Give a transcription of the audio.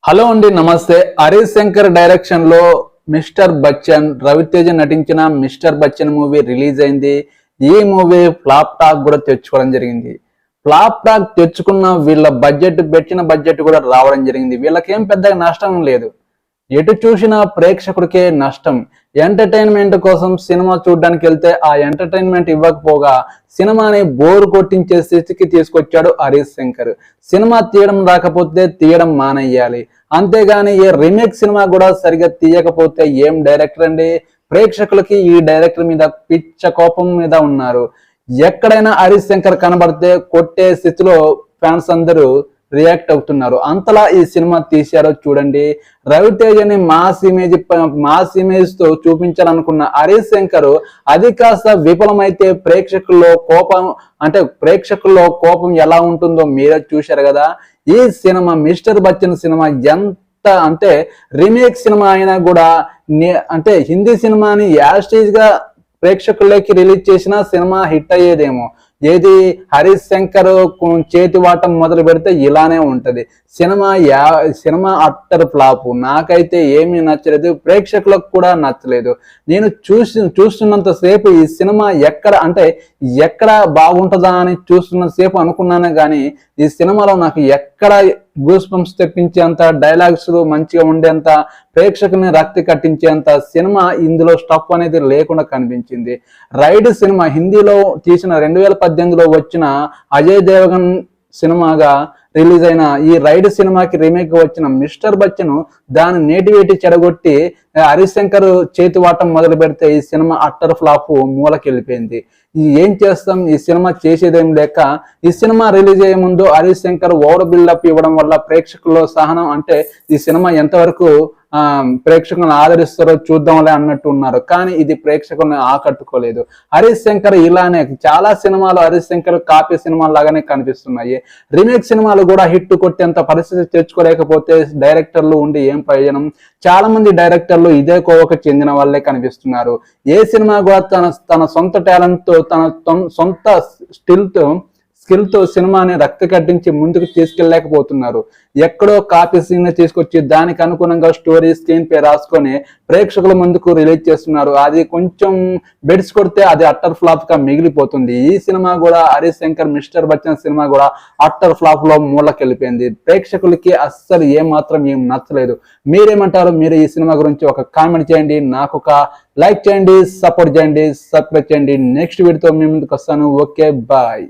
Hello అండి, నమస్తే. Harish Shankar direction లో మిస్టర్ బచ్చన్, రవితేజ నటించిన మిస్టర్ బచ్చన్ మూవీ రిలీజ్ అయింది. ఈ మూవీ ఫ్లాప్ టాక్ కూడా తెచ్చుకోవడం జరిగింది. ఫ్లాప్ టాక్ తెచ్చుకున్న వీళ్ళ పెట్టిన బడ్జెట్ కూడా రావడం జరిగింది. వీళ్ళకేం పెద్దగా నష్టం లేదు. ఎటు చూసినా ప్రేక్షకుడికే నష్టం. ఎంటర్టైన్మెంట్ కోసం సినిమా చూడడానికి వెళ్తే ఆ ఎంటర్టైన్మెంట్ ఇవ్వకపోగా సినిమాని బోర్ కొట్టించే స్థితికి తీసుకొచ్చాడు హరీష్ శంకర్. సినిమా తీయడం రాకపోతే తీయడం మానేయాలి, అంతేగాని ఏ రీమేక్ సినిమా కూడా సరిగా తీయకపోతే ఏం డైరెక్టర్ అండి. ప్రేక్షకులకి ఈ డైరెక్టర్ మీద పిచ్చ కోపం మీద ఉన్నారు. ఎక్కడైనా హరీష్ శంకర్ కనబడితే కొట్టే స్థితిలో ఫ్యాన్స్ అందరూ రియాక్ట్ అవుతున్నారు. అంతలా ఈ సినిమా తీశారో చూడండి. రవితేజని మాస్ ఇమేజ్ తో చూపించాలనుకున్న హరీష్ శంకర్ అది కాస్త విఫలమైతే ప్రేక్షకుల్లో కోపం ఎలా ఉంటుందో మీరే చూశారు కదా. ఈ సినిమా మిస్టర్ బచ్చన్ సినిమా ఎంత రీమేక్ సినిమా అయినా కూడా హిందీ సినిమాని యాస్టీజ్ గా ప్రేక్షకుల్లోకి రిలీజ్ చేసిన సినిమా హిట్ అయ్యేదేమో. ఏది హరీష్ శంకర్ చేతి వాటం మొదలు పెడితే ఇలానే ఉంటది. Cinema utter flop. నాకైతే ఏమీ నచ్చలేదు, ప్రేక్షకులకు కూడా నచ్చలేదు. నేను చూస్తున్నంత సేపు ఈ సినిమా ఎక్కడ బాగుంటుందా అని చూస్తున్న సేపు అనుకున్నానే కానీ ఈ సినిమాలో నాకు ఎక్కడ గూస్ బంప్స్ తెప్పించేంత, డైలాగ్స్ మంచిగా ఉండేంత, ప్రేక్షకుని రక్తి కట్టించేంత సినిమా ఇందులో స్టఫ్ అనేది లేకుండా కనిపించింది. రైడ్ సినిమా హిందీలో తీసిన 2018లో వచ్చిన అజయ్ దేవగన్ సినిమాగా రిలీజ్ అయిన ఈ రైడ్ సినిమాకి రీమేక్ వచ్చిన మిస్టర్ బచ్చన్ దాని నేటివిటీ చెడగొట్టి హరీష్ శంకర్ చేతి వాటం మొదలు పెడితే ఈ సినిమా అట్టర్ ఫ్లాప్ మూలకెళ్ళిపోయింది. ఏం చేస్తాం, ఈ సినిమా చేసేదేం లేక ఈ సినిమా రిలీజ్ అయ్యే ముందు హరీష్ శంకర్ ఓవర్ బిల్డప్ ఇవ్వడం వల్ల ప్రేక్షకుల్లో సహనం ఈ సినిమా ఎంతవరకు ప్రేక్షకులను ఆదరిస్తారో చూద్దాంలే అన్నట్టు ఉన్నారు. కానీ ఇది ప్రేక్షకులను ఆకట్టుకోలేదు. హరీష్ శంకర్ ఇలానే చాలా సినిమాలు హరీష్ శంకర్ కాపీ సినిమాలు లాగానే కనిపిస్తున్నాయి. రీమేక్ సినిమాలు కూడా హిట్ కొట్టేంత పరిస్థితి తెచ్చుకోలేకపోతే డైరెక్టర్లు ఉండి ఏం ప్రయోజనం. చాలా మంది డైరెక్టర్లు ఇదే కోవకు చెందిన వాళ్ళే కనిపిస్తున్నారు. ఏ సినిమా కూడా తన సొంత టాలెంట్ తో, తన సొంత స్కిల్ తో సినిమాని రక్తి కట్టించి ముందుకు తీసుకెళ్ళలేకపోతున్నారు. ఎక్కడో కాపీ సీన్ తీసుకొచ్చి దానికి అనుగుణంగా స్టోరీ, స్క్రీన్ పే రాసుకొని ప్రేక్షకుల ముందుకు రిలీజ్ చేస్తున్నారు. అది కొంచెం బెడ్స్ కొడితే అది అట్టర్ ఫ్లాప్ గా మిగిలిపోతుంది. ఈ సినిమా కూడా హరీష్ శంకర్ మిస్టర్ బచ్చన్ సినిమా కూడా అట్టర్ ఫ్లాప్ లో మూలకెళ్ళిపోయింది. ప్రేక్షకులకి అస్సలు ఏం నచ్చలేదు. మీరేమంటారు? మీరు ఈ సినిమా గురించి ఒక కామెంట్ చేయండి, నాకు ఒక లైక్ చేయండి, సపోర్ట్ చేయండి, సబ్స్క్రైబ్ చేయండి. నెక్స్ట్ వీడియోతో మీ ముందుకు వస్తాను. Okay, bye.